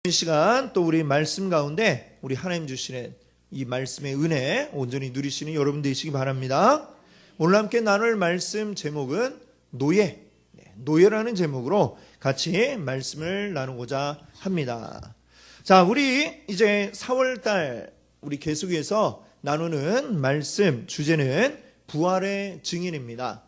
이 시간 또 우리 말씀 가운데 우리 하나님 주시는 이 말씀의 은혜 온전히 누리시는 여러분 되시기 바랍니다. 오늘 함께 나눌 말씀 제목은 노예라는 제목으로 같이 말씀을 나누고자 합니다. 자, 우리 이제 4월달 우리 계속해서 나누는 말씀 주제는 부활의 증인입니다.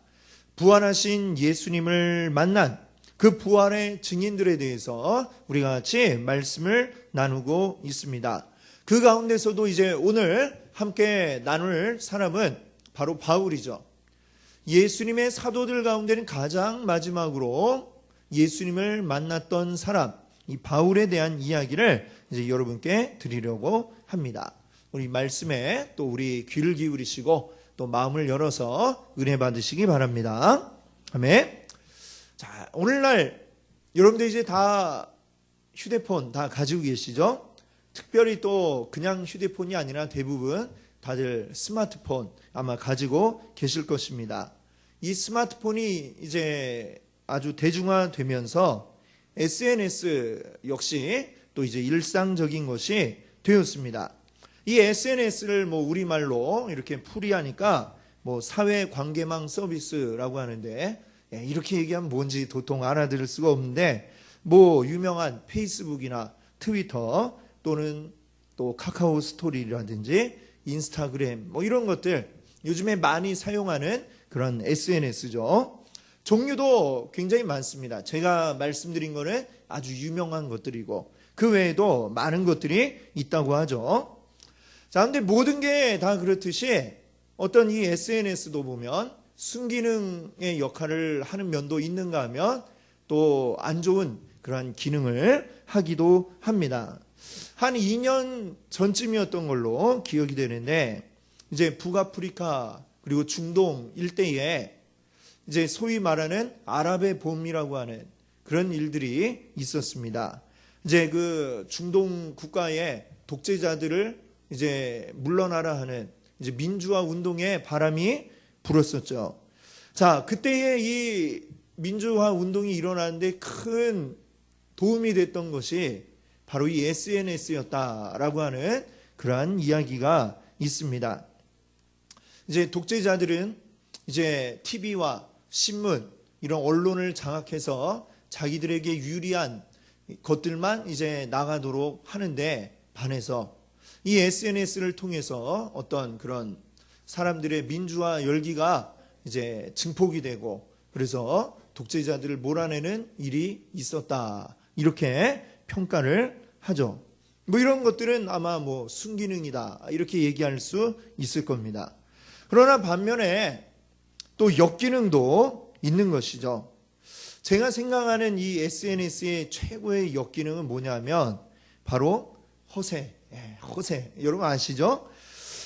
부활하신 예수님을 만난 그 부활의 증인들에 대해서 우리가 같이 말씀을 나누고 있습니다. 그 가운데서도 이제 오늘 함께 나눌 사람은 바로 바울이죠. 예수님의 사도들 가운데는 가장 마지막으로 예수님을 만났던 사람, 이 바울에 대한 이야기를 이제 여러분께 드리려고 합니다. 우리 말씀에 또 우리 귀를 기울이시고 또 마음을 열어서 은혜 받으시기 바랍니다. 아멘. 자, 오늘날 여러분들 이제 다 휴대폰 다 가지고 계시죠? 특별히 또 그냥 휴대폰이 아니라 대부분 다들 스마트폰 아마 가지고 계실 것입니다. 이 스마트폰이 이제 아주 대중화되면서 SNS 역시 또 이제 일상적인 것이 되었습니다. 이 SNS를 뭐 우리말로 이렇게 풀이하니까 뭐 사회관계망 서비스라고 하는데 이렇게 얘기하면 뭔지 도통 알아들을 수가 없는데 뭐 유명한 페이스북이나 트위터 또는 또 카카오 스토리라든지 인스타그램 뭐 이런 것들 요즘에 많이 사용하는 그런 SNS죠. 종류도 굉장히 많습니다. 제가 말씀드린 거는 아주 유명한 것들이고 그 외에도 많은 것들이 있다고 하죠. 자, 근데 모든 게 다 그렇듯이 어떤 이 SNS도 보면 순기능의 역할을 하는 면도 있는가 하면 또 안 좋은 그러한 기능을 하기도 합니다. 한 2년 전쯤이었던 걸로 기억이 되는데 이제 북아프리카 그리고 중동 일대에 이제 소위 말하는 아랍의 봄이라고 하는 그런 일들이 있었습니다. 이제 그 중동 국가의 독재자들을 이제 물러나라 하는 이제 민주화 운동의 바람이 불었었죠. 자, 그때의 이 민주화 운동이 일어나는데 큰 도움이 됐던 것이 바로 이 SNS였다라고 하는 그러한 이야기가 있습니다. 이제 독재자들은 이제 TV와 신문 이런 언론을 장악해서 자기들에게 유리한 것들만 이제 나가도록 하는데 반해서 이 SNS를 통해서 어떤 그런 사람들의 민주화 열기가 이제 증폭이 되고 그래서 독재자들을 몰아내는 일이 있었다. 이렇게 평가를 하죠. 뭐 이런 것들은 아마 뭐 순기능이다. 이렇게 얘기할 수 있을 겁니다. 그러나 반면에 또 역기능도 있는 것이죠. 제가 생각하는 이 SNS의 최고의 역기능은 뭐냐면 바로 허세. 여러분 아시죠?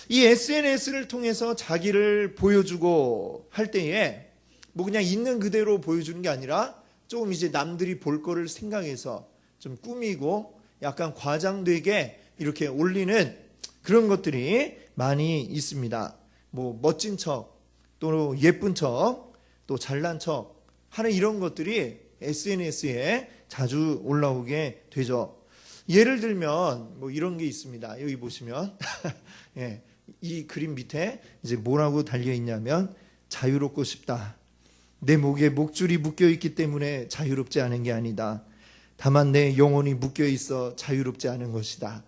이 SNS를 통해서 자기를 보여주고 할 때에 뭐 그냥 있는 그대로 보여주는 게 아니라 조금 이제 남들이 볼 거를 생각해서 좀 꾸미고 약간 과장되게 이렇게 올리는 그런 것들이 많이 있습니다. 뭐 멋진 척, 또 예쁜 척, 또 잘난 척 하는 이런 것들이 SNS에 자주 올라오게 되죠. 예를 들면 뭐 이런 게 있습니다. 여기 보시면 예. 이 그림 밑에 이제 뭐라고 달려 있냐면 자유롭고 싶다. 내 목에 목줄이 묶여 있기 때문에 자유롭지 않은 게 아니다. 다만 내 영혼이 묶여 있어 자유롭지 않은 것이다.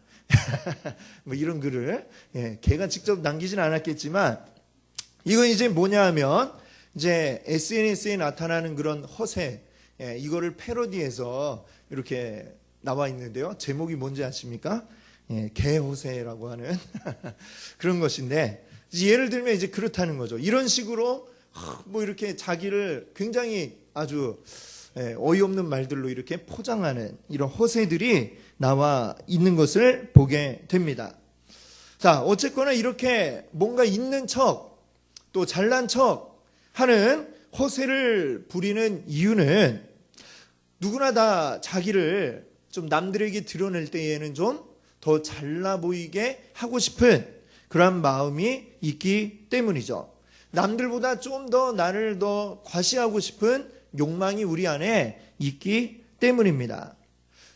뭐 이런 글을 걔가 직접 남기진 않았겠지만 이건 이제 뭐냐 하면 이제 SNS에 나타나는 그런 허세 이거를 패러디해서 이렇게 나와 있는데요. 제목이 뭔지 아십니까? 개호세라고 하는 그런 것인데 예를 들면 이제 그렇다는 거죠. 이런 식으로 뭐 이렇게 자기를 굉장히 아주 어이없는 말들로 이렇게 포장하는 이런 허세들이 나와 있는 것을 보게 됩니다. 자, 어쨌거나 이렇게 뭔가 있는 척 또 잘난 척 하는 허세를 부리는 이유는 누구나 다 자기를 좀 남들에게 드러낼 때에는 좀 더 잘나 보이게 하고 싶은 그런 마음이 있기 때문이죠. 남들보다 좀 더 나를 더 과시하고 싶은 욕망이 우리 안에 있기 때문입니다.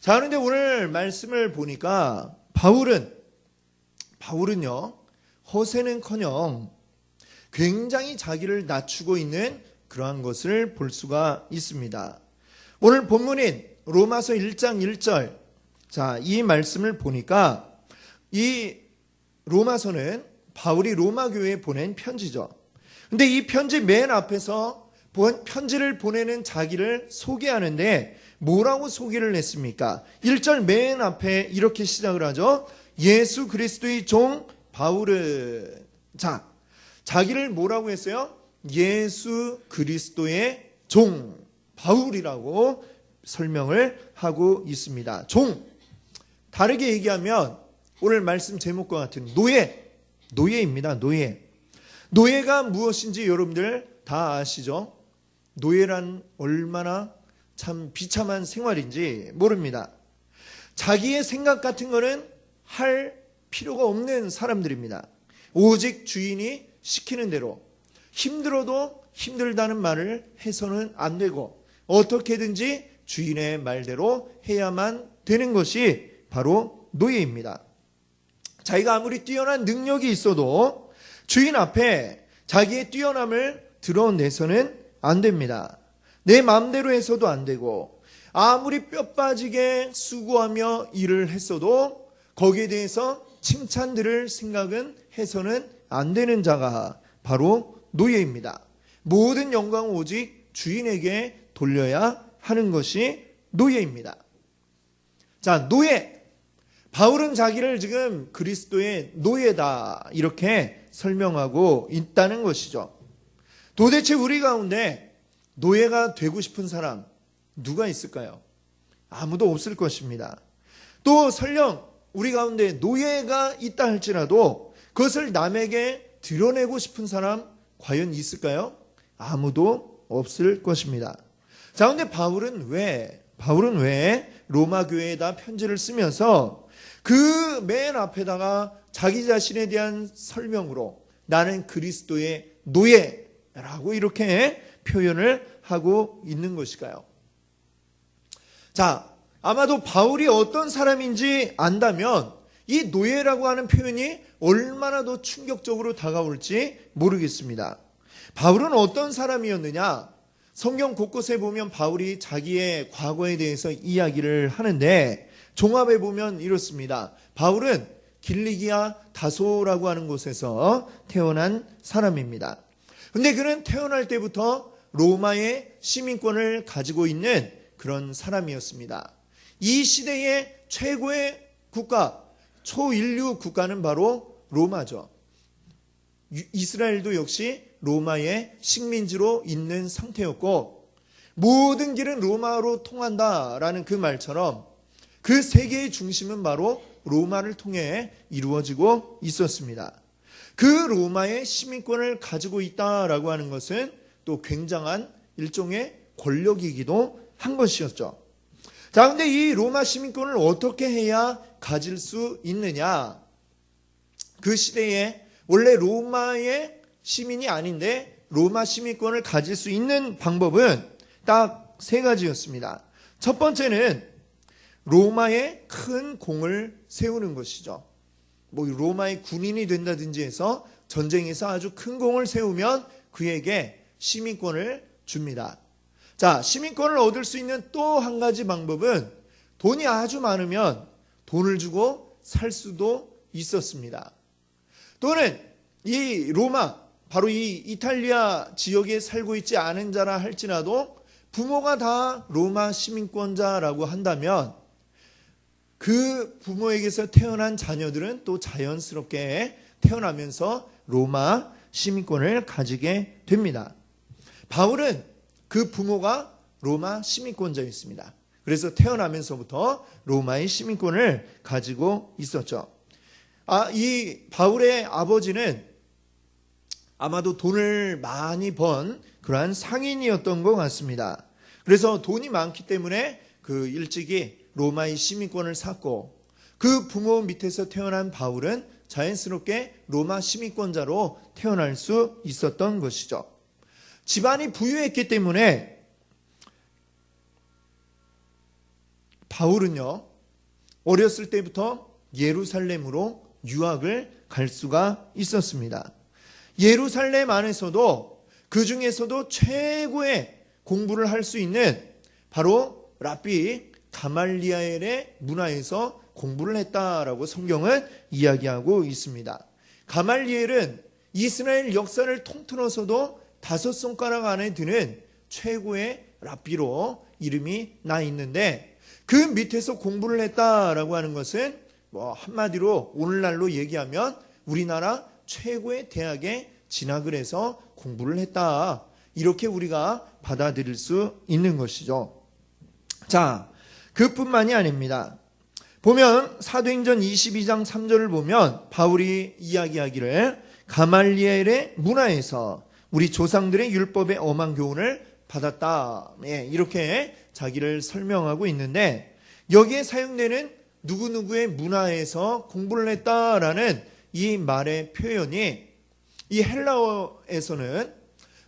자, 그런데 오늘 말씀을 보니까 바울은요, 허세는커녕 굉장히 자기를 낮추고 있는 그러한 것을 볼 수가 있습니다. 오늘 본문인 로마서 1장 1절, 자, 이 말씀을 보니까 이 로마서는 바울이 로마 교회에 보낸 편지죠. 근데 이 편지 맨 앞에서 편지를 보내는 자기를 소개하는데 뭐라고 소개를 했습니까? 1절 맨 앞에 이렇게 시작을 하죠. 예수 그리스도의 종 바울은. 자, 자기를 뭐라고 했어요? 예수 그리스도의 종 바울이라고 설명을 하고 있습니다. 종, 다르게 얘기하면 오늘 말씀 제목과 같은 노예입니다. 노예가 무엇인지 여러분들 다 아시죠? 노예란 얼마나 참 비참한 생활인지 모릅니다. 자기의 생각 같은 거는 할 필요가 없는 사람들입니다. 오직 주인이 시키는 대로, 힘들어도 힘들다는 말을 해서는 안 되고 어떻게든지 주인의 말대로 해야만 되는 것이 바로 노예입니다. 자기가 아무리 뛰어난 능력이 있어도 주인 앞에 자기의 뛰어남을 드러내서는 안 됩니다. 내 마음대로 해서도 안 되고 아무리 뼈 빠지게 수고하며 일을 했어도 거기에 대해서 칭찬 들을 생각은 해서는 안 되는 자가 바로 노예입니다. 모든 영광은 오직 주인에게 돌려야 하는 것이 노예입니다. 자, 노예. 바울은 자기를 지금 그리스도의 노예다 이렇게 설명하고 있다는 것이죠. 도대체 우리 가운데 노예가 되고 싶은 사람 누가 있을까요? 아무도 없을 것입니다. 또 설령 우리 가운데 노예가 있다 할지라도 그것을 남에게 드러내고 싶은 사람 과연 있을까요? 아무도 없을 것입니다. 자, 근데 바울은 왜 로마 교회에다 편지를 쓰면서 그 맨 앞에다가 자기 자신에 대한 설명으로 나는 그리스도의 노예라고 이렇게 표현을 하고 있는 것일까요? 자, 아마도 바울이 어떤 사람인지 안다면 이 노예라고 하는 표현이 얼마나 더 충격적으로 다가올지 모르겠습니다. 바울은 어떤 사람이었느냐? 성경 곳곳에 보면 바울이 자기의 과거에 대해서 이야기를 하는데 종합해 보면 이렇습니다. 바울은 길리기아 다소라고 하는 곳에서 태어난 사람입니다. 근데 그는 태어날 때부터 로마의 시민권을 가지고 있는 그런 사람이었습니다. 이 시대의 최고의 국가, 초인류 국가는 바로 로마죠. 이스라엘도 역시 로마의 식민지로 있는 상태였고 모든 길은 로마로 통한다라는 그 말처럼 그 세계의 중심은 바로 로마를 통해 이루어지고 있었습니다. 그 로마의 시민권을 가지고 있다라고 하는 것은 또 굉장한 일종의 권력이기도 한 것이었죠. 자, 근데 이 로마 시민권을 어떻게 해야 가질 수 있느냐? 그 시대에 원래 로마의 시민이 아닌데 로마 시민권을 가질 수 있는 방법은 딱 세 가지였습니다. 첫 번째는 로마에 큰 공을 세우는 것이죠. 뭐 로마의 군인이 된다든지 해서 전쟁에서 아주 큰 공을 세우면 그에게 시민권을 줍니다. 자, 시민권을 얻을 수 있는 또 한 가지 방법은 돈이 아주 많으면 돈을 주고 살 수도 있었습니다. 또는 이 로마, 바로 이 이탈리아 지역에 살고 있지 않은 자라 할지라도 부모가 다 로마 시민권자라고 한다면 그 부모에게서 태어난 자녀들은 또 자연스럽게 태어나면서 로마 시민권을 가지게 됩니다. 바울은 그 부모가 로마 시민권자였습니다. 그래서 태어나면서부터 로마의 시민권을 가지고 있었죠. 이 바울의 아버지는 아마도 돈을 많이 번 그러한 상인이었던 것 같습니다. 그래서 돈이 많기 때문에 그 일찍이 로마의 시민권을 샀고 그 부모 밑에서 태어난 바울은 자연스럽게 로마 시민권자로 태어날 수 있었던 것이죠. 집안이 부유했기 때문에 바울은요, 어렸을 때부터 예루살렘으로 유학을 갈 수가 있었습니다. 예루살렘 안에서도 그 중에서도 최고의 공부를 할 수 있는 바로 랍비 가말리엘의 문화에서 공부를 했다라고 성경은 이야기하고 있습니다. 가말리엘은 이스라엘 역사를 통틀어서도 5손가락 안에 드는 최고의 랍비로 이름이 나 있는데, 그 밑에서 공부를 했다라고 하는 것은 한마디로 오늘날로 얘기하면 우리나라 최고의 대학에 진학을 해서 공부를 했다, 이렇게 우리가 받아들일 수 있는 것이죠. 자, 그뿐만이 아닙니다. 보면 사도행전 22장 3절을 보면 바울이 이야기하기를 가말리엘의 문화에서 우리 조상들의 율법의 엄한 교훈을 받았다, 이렇게 자기를 설명하고 있는데, 여기에 사용되는 누구누구의 문화에서 공부를 했다라는 이 말의 표현이 이 헬라어에서는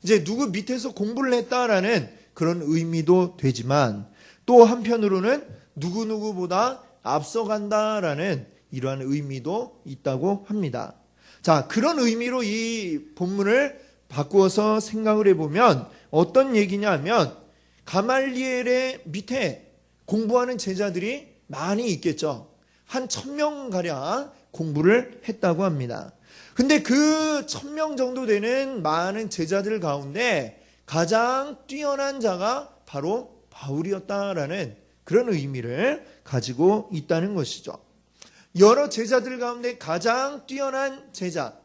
이제 누구 밑에서 공부를 했다라는 그런 의미도 되지만, 또 한편으로는 누구누구보다 앞서간다라는 이러한 의미도 있다고 합니다. 자, 그런 의미로 이 본문을 바꾸어서 생각을 해보면 어떤 얘기냐 하면, 가말리엘의 밑에 공부하는 제자들이 많이 있겠죠. 한 1000명가량 공부를 했다고 합니다. 근데 그 1000명 정도 되는 많은 제자들 가운데 가장 뛰어난 자가 바로 바울이었다라는 그런 의미를 가지고 있다는 것이죠. 여러 제자들 가운데 가장 뛰어난 제자.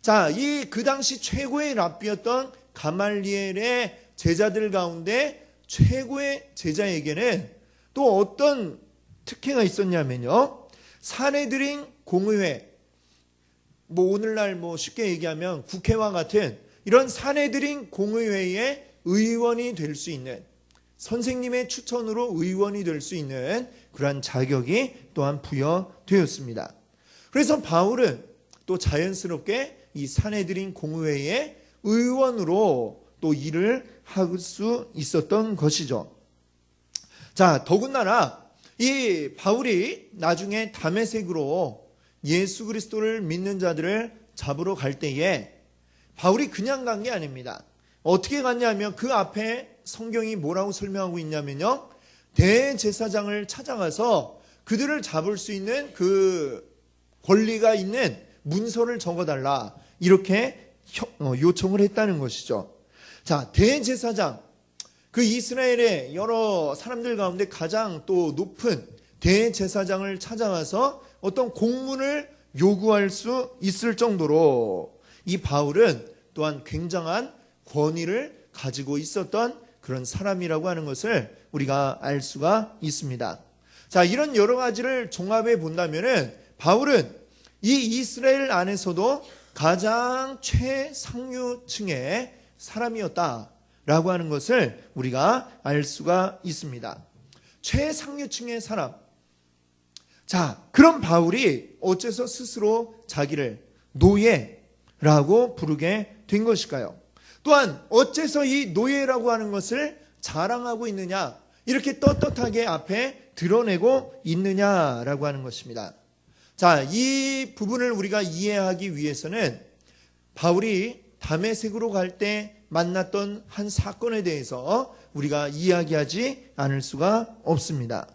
자, 그 당시 최고의 랍비였던 가말리엘의 제자들 가운데 최고의 제자에게는 또 어떤 특혜가 있었냐면요, 산헤드린 공의회, 오늘날 쉽게 얘기하면 국회와 같은 이런 산헤드린 공의회의 의원이 될 수 있는, 선생님의 추천으로 의원이 될 수 있는 그러한 자격이 또한 부여되었습니다. 그래서 바울은 또 자연스럽게 이 산헤드린 공의회의 의원으로 또 일을 할 수 있었던 것이죠. 자, 더군다나 이 바울이 나중에 다메섹으로 예수 그리스도를 믿는 자들을 잡으러 갈 때에 바울이 그냥 간 게 아닙니다. 어떻게 갔냐면 그 앞에 성경이 뭐라고 설명하고 있냐면요, 대제사장을 찾아가서 그들을 잡을 수 있는 그 권리가 있는 문서를 적어달라, 이렇게 요청을 했다는 것이죠. 자, 대제사장, 그 이스라엘의 여러 사람들 가운데 가장 또 높은 대제사장을 찾아가서 어떤 공문을 요구할 수 있을 정도로 이 바울은 또한 굉장한 권위를 가지고 있었던 그런 사람이라고 하는 것을 우리가 알 수가 있습니다. 자, 이런 여러 가지를 종합해 본다면은 바울은 이 이스라엘 안에서도 가장 최상류층의 사람이었다라고 하는 것을 우리가 알 수가 있습니다. 최상류층의 사람. 자, 그럼 바울이 어째서 스스로 자기를 노예라고 부르게 된 것일까요? 또한 어째서 이 노예라고 하는 것을 자랑하고 있느냐, 이렇게 떳떳하게 앞에 드러내고 있느냐라고 하는 것입니다. 자, 이 부분을 우리가 이해하기 위해서는 바울이 다메섹으로 갈 때 만났던 한 사건에 대해서 우리가 이야기하지 않을 수가 없습니다.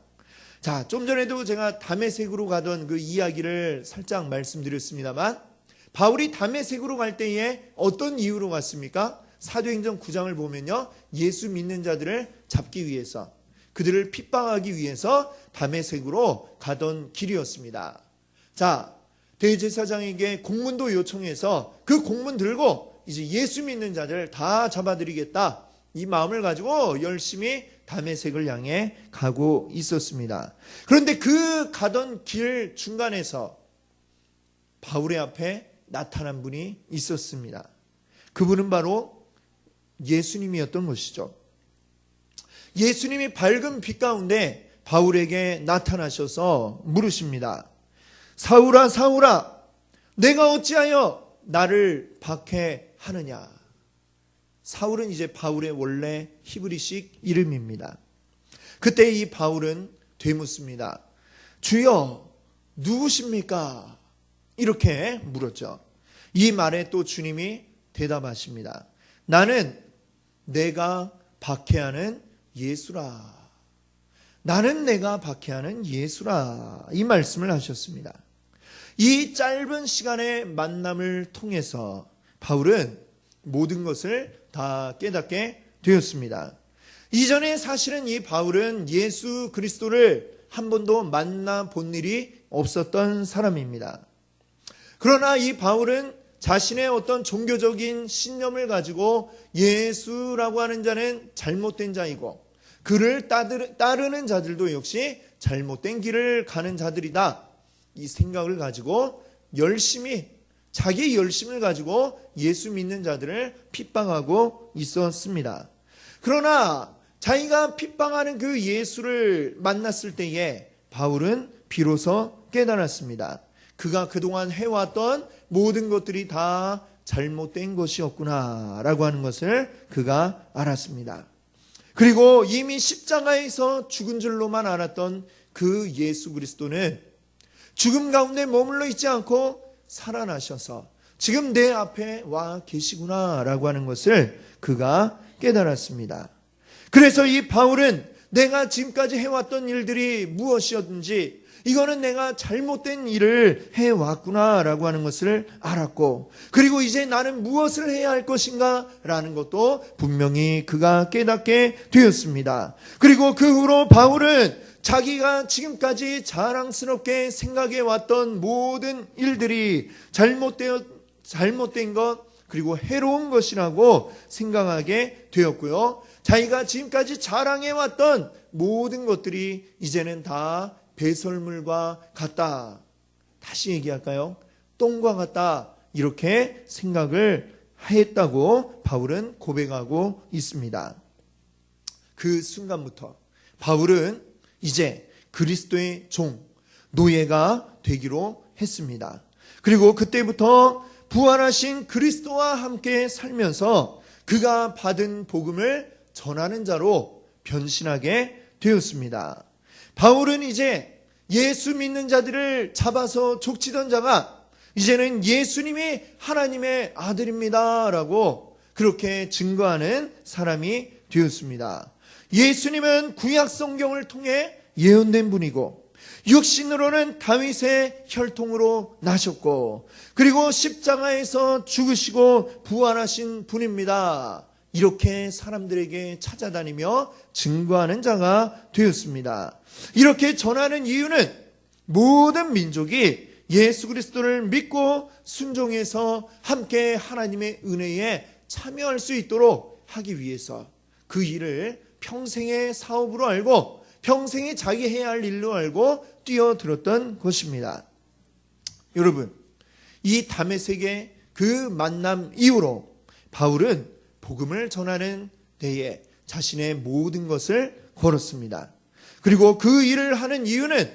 자, 좀 전에도 제가 다메섹으로 가던 그 이야기를 살짝 말씀드렸습니다만, 바울이 다메섹으로 갈 때에 어떤 이유로 갔습니까? 사도행전 9장을 보면요, 예수 믿는 자들을 잡기 위해서, 그들을 핍박하기 위해서 다메섹으로 가던 길이었습니다. 자, 대제사장에게 공문도 요청해서 그 공문 들고 이제 예수 믿는 자들 다 잡아드리겠다, 이 마음을 가지고 열심히 다메섹을 향해 가고 있었습니다. 그런데 그 가던 길 중간에서 바울의 앞에 나타난 분이 있었습니다. 그분은 바로 예수님이었던 것이죠. 예수님이 밝은 빛 가운데 바울에게 나타나셔서 물으십니다. 사울아, 사울아, 내가 어찌하여 나를 박해하느냐? 사울은 이제 바울의 원래 히브리식 이름입니다. 그때 이 바울은 되묻습니다. 주여, 누구십니까? 이렇게 물었죠. 이 말에 또 주님이 대답하십니다. 나는 내가 박해하는 예수라. 나는 내가 박해하는 예수라. 이 말씀을 하셨습니다. 이 짧은 시간의 만남을 통해서 바울은 모든 것을 다 깨닫게 되었습니다. 이전에 사실은 이 바울은 예수 그리스도를 한 번도 만나본 일이 없었던 사람입니다. 그러나 이 바울은 자신의 어떤 종교적인 신념을 가지고 예수라고 하는 자는 잘못된 자이고 그를 따르는 자들도 역시 잘못된 길을 가는 자들이다. 이 생각을 가지고 자기의 열심을 가지고 예수 믿는 자들을 핍박하고 있었습니다. 그러나 자기가 핍박하는 그 예수를 만났을 때에 바울은 비로소 깨달았습니다. 그가 그동안 해왔던 모든 것들이 다 잘못된 것이었구나 라고 하는 것을 그가 알았습니다. 그리고 이미 십자가에서 죽은 줄로만 알았던 그 예수 그리스도는 죽음 가운데 머물러 있지 않고 살아나셔서 지금 내 앞에 와 계시구나 라고 하는 것을 그가 깨달았습니다. 그래서 이 바울은 내가 지금까지 해왔던 일들이 무엇이었는지 이거는 내가 잘못된 일을 해왔구나 라고 하는 것을 알았고 그리고 이제 나는 무엇을 해야 할 것인가 라는 것도 분명히 그가 깨닫게 되었습니다. 그리고 그 후로 바울은 자기가 지금까지 자랑스럽게 생각해왔던 모든 일들이 잘못된 것 그리고 해로운 것이라고 생각하게 되었고요. 자기가 지금까지 자랑해왔던 모든 것들이 이제는 다 배설물과 같다. 다시 얘기할까요? 똥과 같다. 이렇게 생각을 했다고 바울은 고백하고 있습니다. 그 순간부터 바울은 이제 그리스도의 종, 노예가 되기로 했습니다. 그리고 그때부터 부활하신 그리스도와 함께 살면서 그가 받은 복음을 전하는 자로 변신하게 되었습니다. 바울은 이제 예수 믿는 자들을 잡아서 족치던 자가 이제는 예수님이 하나님의 아들입니다 라고 그렇게 증거하는 사람이 되었습니다. 예수님은 구약 성경을 통해 예언된 분이고 육신으로는 다윗의 혈통으로 나셨고 그리고 십자가에서 죽으시고 부활하신 분입니다. 이렇게 사람들에게 찾아다니며 증거하는 자가 되었습니다. 이렇게 전하는 이유는 모든 민족이 예수 그리스도를 믿고 순종해서 함께 하나님의 은혜에 참여할 수 있도록 하기 위해서 그 일을 평생의 사업으로 알고 평생에 자기 해야 할 일로 알고 뛰어들었던 것입니다. 여러분, 이 다메섹의 그 만남 이후로 바울은 복음을 전하는 데에 자신의 모든 것을 걸었습니다. 그리고 그 일을 하는 이유는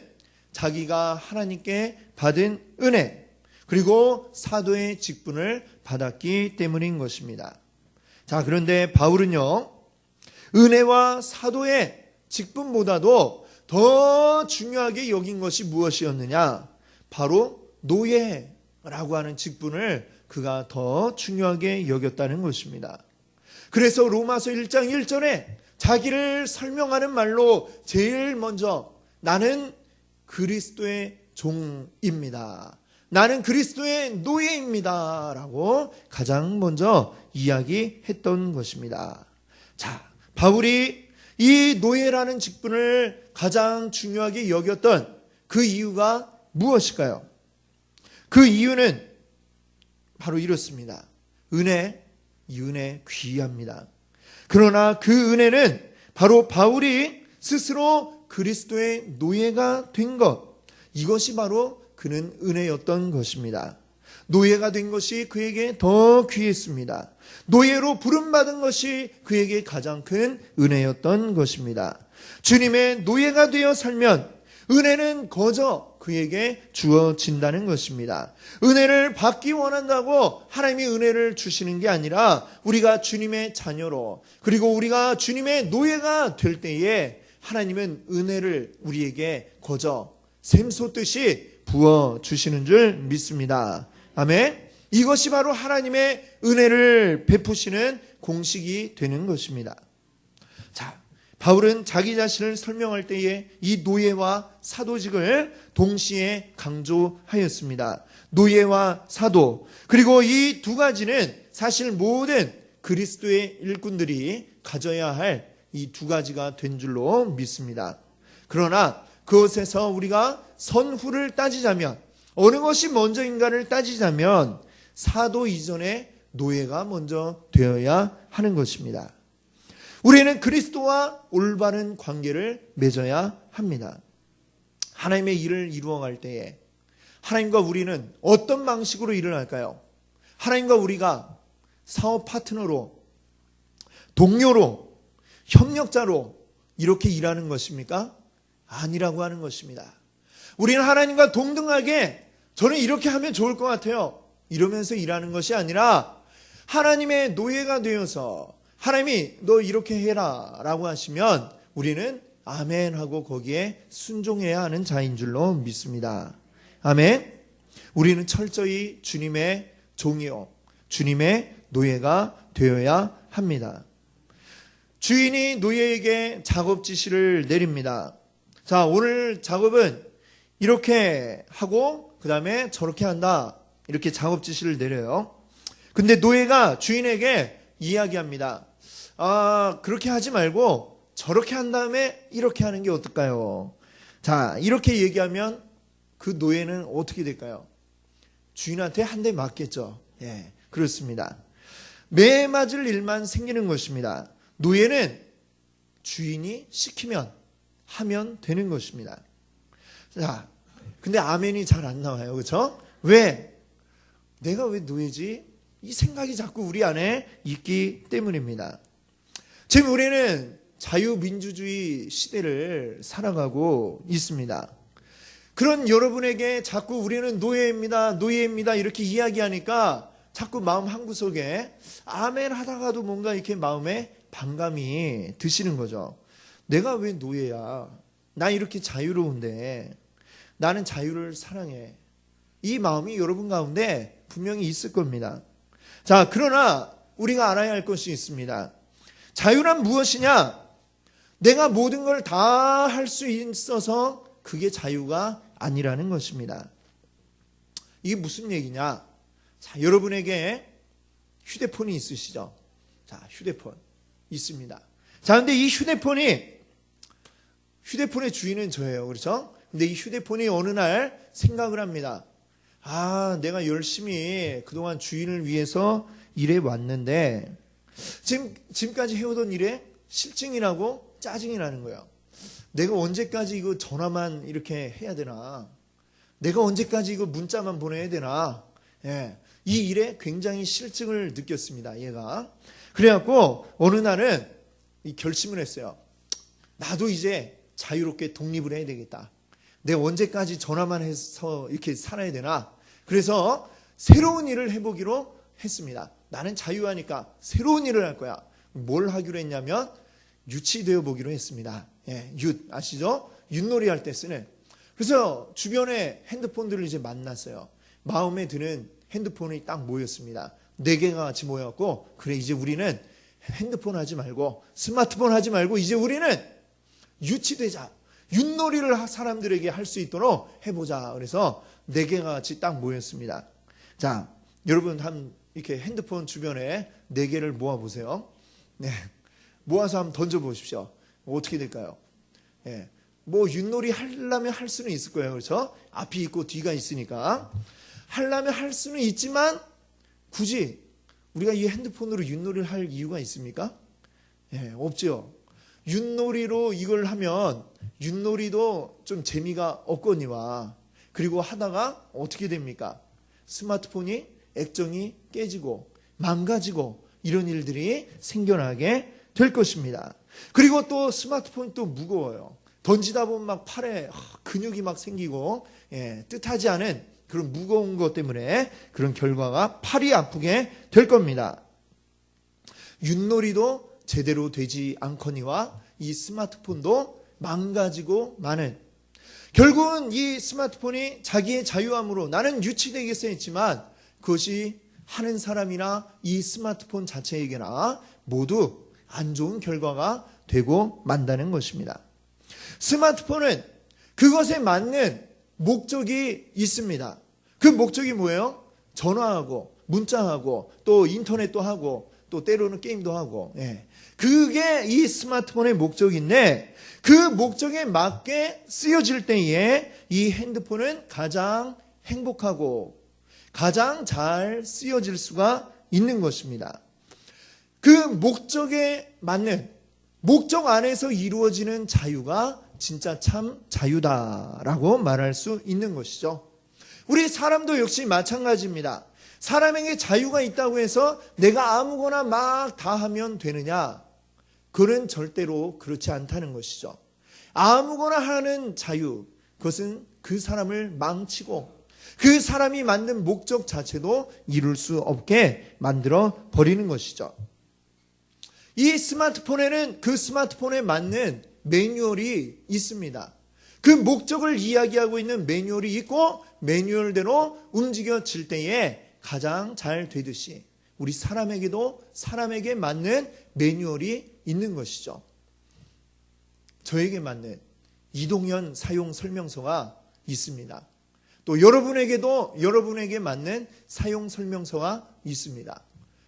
자기가 하나님께 받은 은혜 그리고 사도의 직분을 받았기 때문인 것입니다. 자, 그런데 바울은요, 은혜와 사도의 직분보다도 더 중요하게 여긴 것이 무엇이었느냐? 바로 노예라고 하는 직분을 그가 더 중요하게 여겼다는 것입니다. 그래서 로마서 1장 1절에 자기를 설명하는 말로 제일 먼저 나는 그리스도의 종입니다. 나는 그리스도의 노예입니다. 라고 가장 먼저 이야기했던 것입니다. 자, 바울이 이 노예라는 직분을 가장 중요하게 여겼던 그 이유가 무엇일까요? 그 이유는 바로 이렇습니다. 이 은혜 귀합니다. 그러나 그 은혜는 바로 바울이 스스로 그리스도의 노예가 된 것, 이것이 바로 그는 은혜였던 것입니다. 노예가 된 것이 그에게 더 귀했습니다. 노예로 부름받은 것이 그에게 가장 큰 은혜였던 것입니다. 주님의 노예가 되어 살면 은혜는 거저 그에게 주어진다는 것입니다. 은혜를 받기 원한다고 하나님이 은혜를 주시는 게 아니라 우리가 주님의 자녀로 그리고 우리가 주님의 노예가 될 때에 하나님은 은혜를 우리에게 거저 샘솟듯이 부어주시는 줄 믿습니다. 아멘. 이것이 바로 하나님의 은혜를 베푸시는 공식이 되는 것입니다. 자, 바울은 자기 자신을 설명할 때에 이 노예와 사도직을 동시에 강조하였습니다. 노예와 사도, 그리고 이 두 가지는 사실 모든 그리스도의 일꾼들이 가져야 할 이 두 가지가 된 줄로 믿습니다. 그러나 그것에서 우리가 선후를 따지자면, 어느 것이 먼저인가를 따지자면 사도 이전에 노예가 먼저 되어야 하는 것입니다. 우리는 그리스도와 올바른 관계를 맺어야 합니다. 하나님의 일을 이루어갈 때에 하나님과 우리는 어떤 방식으로 일을 할까요? 하나님과 우리가 사업 파트너로, 동료로, 협력자로 이렇게 일하는 것입니까? 아니라고 하는 것입니다. 우리는 하나님과 동등하게 저는 이렇게 하면 좋을 것 같아요, 이러면서 일하는 것이 아니라 하나님의 노예가 되어서 하나님이 너 이렇게 해라 라고 하시면 우리는 아멘 하고 거기에 순종해야 하는 자인 줄로 믿습니다. 아멘. 우리는 철저히 주님의 종이요, 주님의 노예가 되어야 합니다. 주인이 노예에게 작업 지시를 내립니다. 자, 오늘 작업은 이렇게 하고 그 다음에 저렇게 한다, 이렇게 작업 지시를 내려요. 근데 노예가 주인에게 이야기합니다. 그렇게 하지 말고 저렇게 한 다음에 이렇게 하는 게 어떨까요? 자, 이렇게 얘기하면 그 노예는 어떻게 될까요? 주인한테 한 대 맞겠죠. 예, 그렇습니다. 매 맞을 일만 생기는 것입니다. 노예는 주인이 시키면 하면 되는 것입니다. 자, 근데 아멘이 잘 안 나와요. 그렇죠? 왜? 내가 왜 노예지? 이 생각이 자꾸 우리 안에 있기 때문입니다. 지금 우리는 자유민주주의 시대를 살아가고 있습니다. 그런 여러분에게 자꾸 우리는 노예입니다, 노예입니다 이렇게 이야기하니까 자꾸 마음 한구석에 아멘 하다가도 뭔가 이렇게 마음에 반감이 드시는 거죠. 내가 왜 노예야? 나 이렇게 자유로운데, 나는 자유를 사랑해. 이 마음이 여러분 가운데 분명히 있을 겁니다. 자, 그러나 우리가 알아야 할 것이 있습니다. 자유란 무엇이냐? 내가 모든 걸 다 할 수 있어서 그게 자유가 아니라는 것입니다. 이게 무슨 얘기냐? 자, 여러분에게 휴대폰이 있으시죠? 자, 휴대폰 있습니다. 자, 근데 이 휴대폰의 주인은 저예요. 그렇죠? 근데 이 휴대폰이 어느 날 생각을 합니다. 내가 열심히 그동안 주인을 위해서 일해 왔는데 지금까지 해오던 일에 실증이 나고 짜증이 나는 거예요. 내가 언제까지 이거 전화만 이렇게 해야 되나? 내가 언제까지 이거 문자만 보내야 되나? 예, 이 일에 굉장히 실증을 느꼈습니다, 얘가. 그래갖고 어느 날은 이 결심을 했어요. 나도 이제 자유롭게 독립을 해야 되겠다. 내가 언제까지 전화만 해서 이렇게 살아야 되나? 그래서 새로운 일을 해보기로 했습니다. 나는 자유하니까 새로운 일을 할 거야. 뭘 하기로 했냐면 유치되어 보기로 했습니다. 예, 아시죠? 윷놀이 할 때 쓰는. 그래서 주변에 핸드폰들을 이제 만났어요. 마음에 드는 핸드폰이 딱 모였습니다. 4개가 같이 모였고, 그래 이제 우리는 핸드폰 하지 말고 스마트폰 하지 말고 이제 우리는 유치되자. 윷놀이를 사람들에게 할 수 있도록 해보자. 그래서 4개가 같이 딱 모였습니다. 자, 여러분 이렇게 핸드폰 주변에 4개를 모아보세요. 네, 모아서 한번 던져보십시오. 어떻게 될까요? 예, 뭐 윷놀이 하려면 할 수는 있을 거예요. 그렇죠? 앞이 있고 뒤가 있으니까 하려면 할 수는 있지만 굳이 우리가 이 핸드폰으로 윷놀이를 할 이유가 있습니까? 예, 없죠. 윷놀이로 이걸 하면 윷놀이도 좀 재미가 없거니와, 그리고 하다가 어떻게 됩니까? 스마트폰이 액정이 깨지고 망가지고 이런 일들이 생겨나게 될 것입니다. 그리고 또 스마트폰이 또 무거워요. 던지다 보면 막 팔에 근육이 막 생기고, 예, 뜻하지 않은 그런 무거운 것 때문에 그런 결과가 팔이 아프게 될 겁니다. 윷놀이도 제대로 되지 않거니와 이 스마트폰도 망가지고 마는, 결국은 이 스마트폰이 자기의 자유함으로 나는 유치되겠어 했지만 그것이 하는 사람이나 이 스마트폰 자체에게나 모두 안 좋은 결과가 되고 만다는 것입니다. 스마트폰은 그것에 맞는 목적이 있습니다. 그 목적이 뭐예요? 전화하고 문자하고 또 인터넷도 하고 또 때로는 게임도 하고, 그게 이 스마트폰의 목적인데 그 목적에 맞게 쓰여질 때에 이 핸드폰은 가장 행복하고 가장 잘 쓰여질 수가 있는 것입니다. 그 목적에 맞는, 목적 안에서 이루어지는 자유가 진짜 참 자유다라고 말할 수 있는 것이죠. 우리 사람도 역시 마찬가지입니다. 사람에게 자유가 있다고 해서 내가 아무거나 막 다 하면 되느냐? 그건 절대로 그렇지 않다는 것이죠. 아무거나 하는 자유, 그것은 그 사람을 망치고 그 사람이 만든 목적 자체도 이룰 수 없게 만들어 버리는 것이죠. 이 스마트폰에는 그 스마트폰에 맞는 매뉴얼이 있습니다. 그 목적을 이야기하고 있는 매뉴얼이 있고 매뉴얼대로 움직여질 때에 가장 잘 되듯이 우리 사람에게도 사람에게 맞는 매뉴얼이 있는 것이죠. 저에게 맞는 이동현 사용 설명서가 있습니다. 또 여러분에게도 여러분에게 맞는 사용 설명서가 있습니다.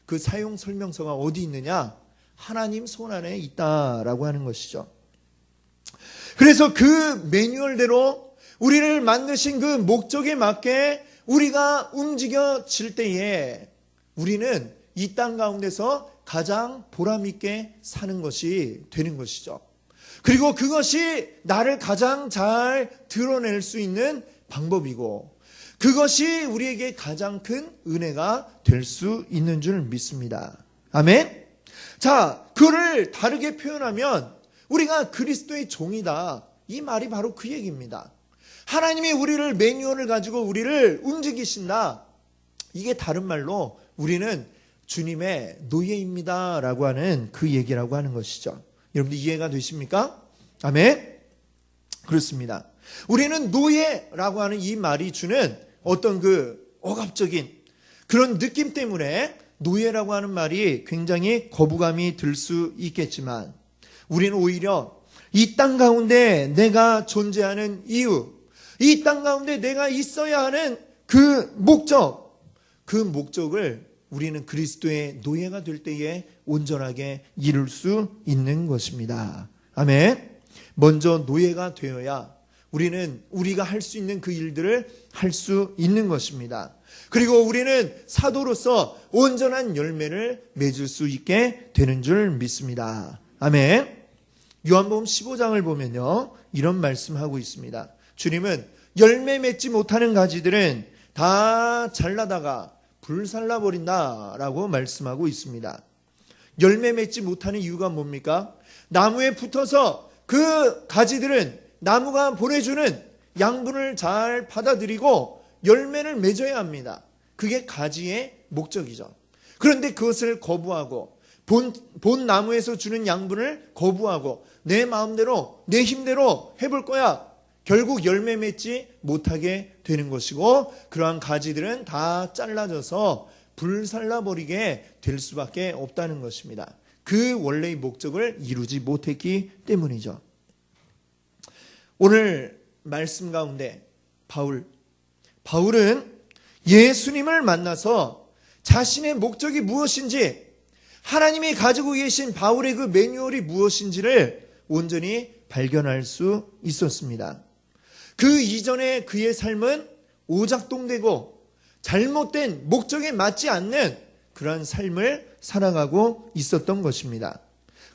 그 사용 설명서가 어디 있느냐? 하나님 손 안에 있다라고 하는 것이죠. 그래서 그 매뉴얼대로 우리를 만드신 그 목적에 맞게 우리가 움직여질 때에 우리는 이 땅 가운데서 가장 보람 있게 사는 것이 되는 것이죠. 그리고 그것이 나를 가장 잘 드러낼 수 있는 방법이고 그것이 우리에게 가장 큰 은혜가 될 수 있는 줄 믿습니다. 아멘. 자, 그를 다르게 표현하면 우리가 그리스도의 종이다. 이 말이 바로 그 얘기입니다. 하나님이 우리를 매뉴얼을 가지고 우리를 움직이신다. 이게 다른 말로 우리는 주님의 노예입니다 라고 하는 그 얘기라고 하는 것이죠. 여러분들 이해가 되십니까? 아멘. 그렇습니다. 우리는 노예라고 하는 이 말이 주는 어떤 그 억압적인 그런 느낌 때문에 노예라고 하는 말이 굉장히 거부감이 들 수 있겠지만 우리는 오히려 이 땅 가운데 내가 존재하는 이유, 이 땅 가운데 내가 있어야 하는 그 목적, 그 목적을 우리는 그리스도의 노예가 될 때에 온전하게 이룰 수 있는 것입니다. 아멘. 먼저 노예가 되어야 우리는 우리가 할 수 있는 그 일들을 할 수 있는 것입니다. 그리고 우리는 사도로서 온전한 열매를 맺을 수 있게 되는 줄 믿습니다. 아멘. 요한복음 15장을 보면요, 이런 말씀하고 있습니다. 주님은 열매 맺지 못하는 가지들은 다 잘라다가 불살라버린다라고 말씀하고 있습니다. 열매 맺지 못하는 이유가 뭡니까? 나무에 붙어서 그 가지들은 나무가 보내주는 양분을 잘 받아들이고 열매를 맺어야 합니다. 그게 가지의 목적이죠. 그런데 그것을 거부하고 본 나무에서 주는 양분을 거부하고 내 마음대로 내 힘대로 해볼 거야. 결국 열매 맺지 못하게 되는 것이고 그러한 가지들은 다 잘라져서 불살라버리게 될 수밖에 없다는 것입니다. 그 원래의 목적을 이루지 못했기 때문이죠. 오늘 말씀 가운데 바울은 예수님을 만나서 자신의 목적이 무엇인지 하나님이 가지고 계신 바울의 그 매뉴얼이 무엇인지를 온전히 발견할 수 있었습니다. 그 이전에 그의 삶은 오작동되고 잘못된 목적에 맞지 않는 그러한 삶을 살아가고 있었던 것입니다.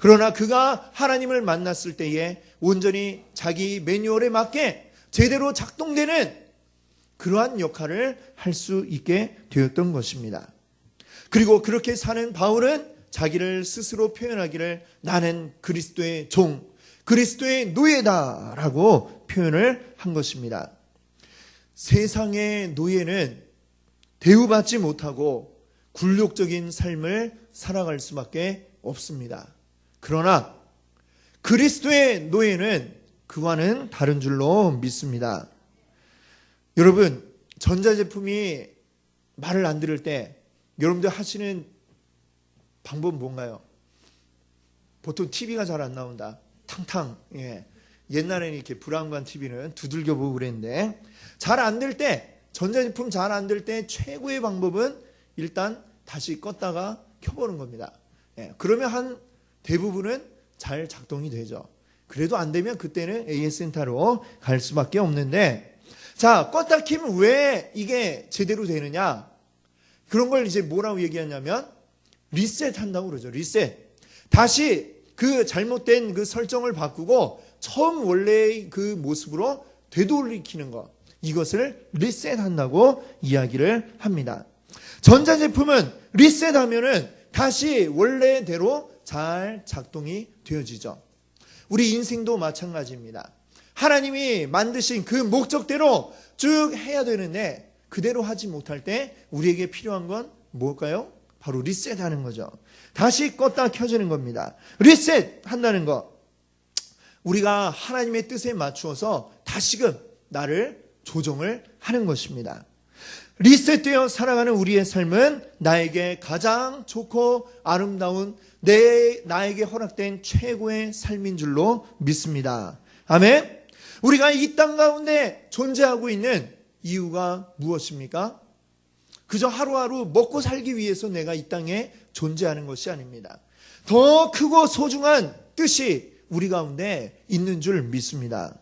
그러나 그가 하나님을 만났을 때에 온전히 자기 매뉴얼에 맞게 제대로 작동되는 그러한 역할을 할 수 있게 되었던 것입니다. 그리고 그렇게 사는 바울은 자기를 스스로 표현하기를 나는 그리스도의 종, 그리스도의 노예다라고 표현을 한 것입니다. 세상의 노예는 대우받지 못하고 굴욕적인 삶을 살아갈 수밖에 없습니다. 그러나 그리스도의 노예는 그와는 다른 줄로 믿습니다. 여러분, 전자제품이 말을 안 들을 때 여러분들 하시는 방법은 뭔가요? 보통 TV가 잘 안 나온다. 탕탕. 예. 옛날에는 이렇게 브라운관 TV는 두들겨 보고 그랬는데, 잘 안 될 때, 전자제품 잘 안 될 때 최고의 방법은 일단 다시 껐다가 켜보는 겁니다. 예. 그러면 한 대부분은 잘 작동이 되죠. 그래도 안 되면 그때는 AS센터로 갈 수밖에 없는데, 자, 껐다 켜면 왜 이게 제대로 되느냐? 그런 걸 이제 뭐라고 얘기하냐면 리셋 한다고 그러죠. 리셋. 다시 그 잘못된 그 설정을 바꾸고 처음 원래의 그 모습으로 되돌리키는 것. 이것을 리셋 한다고 이야기를 합니다. 전자제품은 리셋하면은 다시 원래대로 잘 작동이 되어지죠. 우리 인생도 마찬가지입니다. 하나님이 만드신 그 목적대로 쭉 해야 되는데 그대로 하지 못할 때 우리에게 필요한 건 뭘까요? 바로 리셋하는 거죠. 다시 껐다 켜지는 겁니다. 리셋한다는 거. 우리가 하나님의 뜻에 맞추어서 다시금 나를 조정을 하는 것입니다. 리셋되어 살아가는 우리의 삶은 나에게 가장 좋고 아름다운 나에게 허락된 최고의 삶인 줄로 믿습니다. 아멘. 우리가 이 땅 가운데 존재하고 있는 이유가 무엇입니까? 그저 하루하루 먹고 살기 위해서 내가 이 땅에 존재하는 것이 아닙니다. 더 크고 소중한 뜻이 우리 가운데 있는 줄 믿습니다.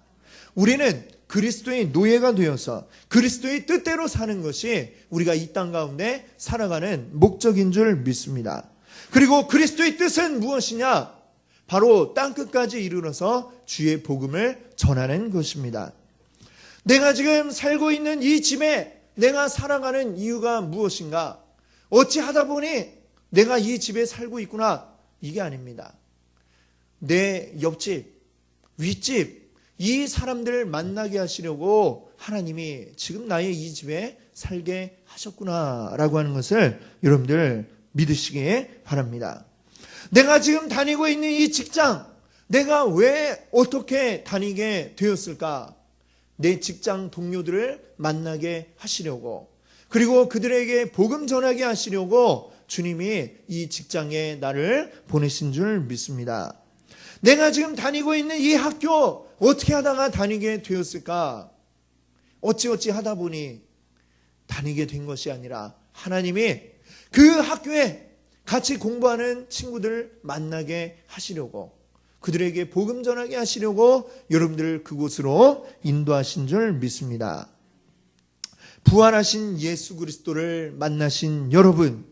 우리는 그리스도의 노예가 되어서 그리스도의 뜻대로 사는 것이 우리가 이 땅 가운데 살아가는 목적인 줄 믿습니다. 그리고 그리스도의 뜻은 무엇이냐? 바로 땅끝까지 이르러서 주의 복음을 전하는 것입니다. 내가 지금 살고 있는 이 집에 내가 살아가는 이유가 무엇인가? 어찌 하다 보니 내가 이 집에 살고 있구나. 이게 아닙니다. 내 옆집, 윗집, 이 사람들을 만나게 하시려고 하나님이 지금 나의 이 집에 살게 하셨구나라고 하는 것을 여러분들 믿으시기 바랍니다. 내가 지금 다니고 있는 이 직장, 내가 왜 어떻게 다니게 되었을까? 내 직장 동료들을 만나게 하시려고, 그리고 그들에게 복음 전하게 하시려고 주님이 이 직장에 나를 보내신 줄 믿습니다. 내가 지금 다니고 있는 이 학교 어떻게 하다가 다니게 되었을까? 어찌어찌 하다 보니 다니게 된 것이 아니라 하나님이 그 학교에 같이 공부하는 친구들을 만나게 하시려고, 그들에게 복음 전하게 하시려고 여러분들을 그곳으로 인도하신 줄 믿습니다. 부활하신 예수 그리스도를 만나신 여러분,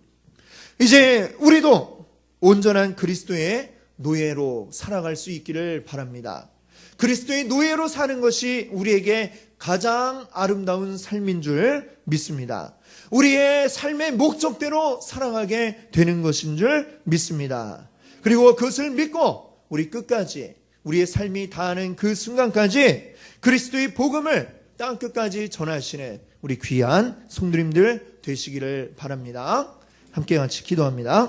이제 우리도 온전한 그리스도의 노예로 살아갈 수 있기를 바랍니다. 그리스도의 노예로 사는 것이 우리에게 가장 아름다운 삶인 줄 믿습니다. 우리의 삶의 목적대로 살아가게 되는 것인 줄 믿습니다. 그리고 그것을 믿고 우리 끝까지 우리의 삶이 다하는 그 순간까지 그리스도의 복음을 땅끝까지 전하시는 우리 귀한 성도님들 되시기를 바랍니다. 함께 같이 기도합니다.